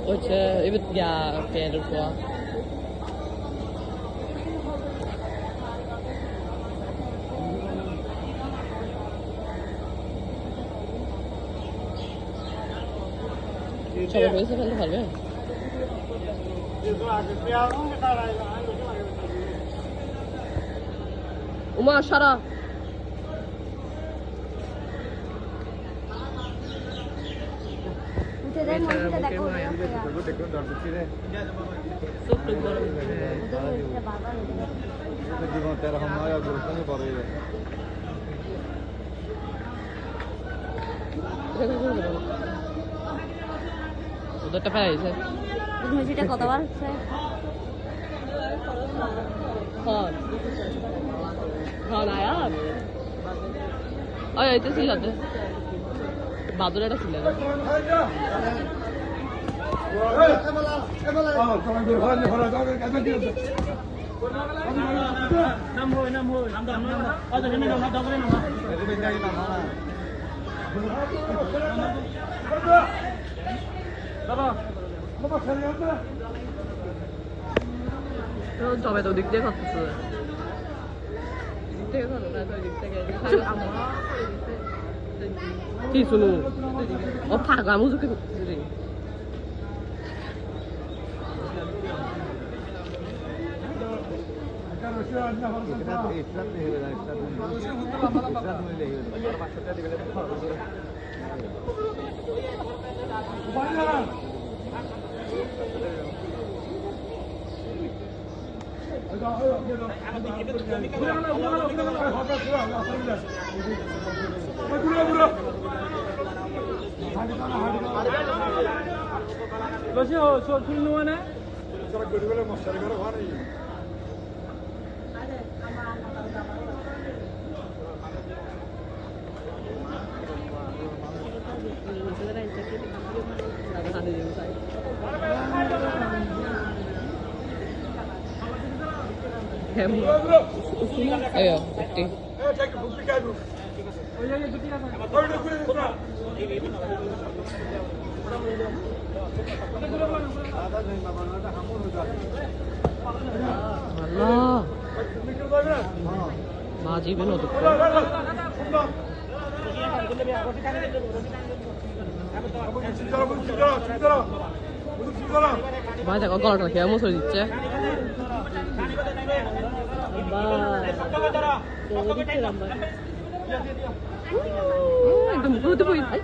我去，一不呀，别的说。সবাই হয়েছে ফেলতে পারবে উমা সারা ওদেরটা পাইছে মিষ্টিটা কতবার হচ্ছে হ্যাঁ নায়াব ওই এইটা ছিল তো বাদুর এটা ছিল জবে তো দিক দিয়ে খাচ্ছে কি শুনু ও ফাঁকা মুজুকে ayo oke Allah maji ben olduk ভাই দেখো গলাটা খেয়ে মশলা দিচ্ছে একদম ঘুরতে বই খালে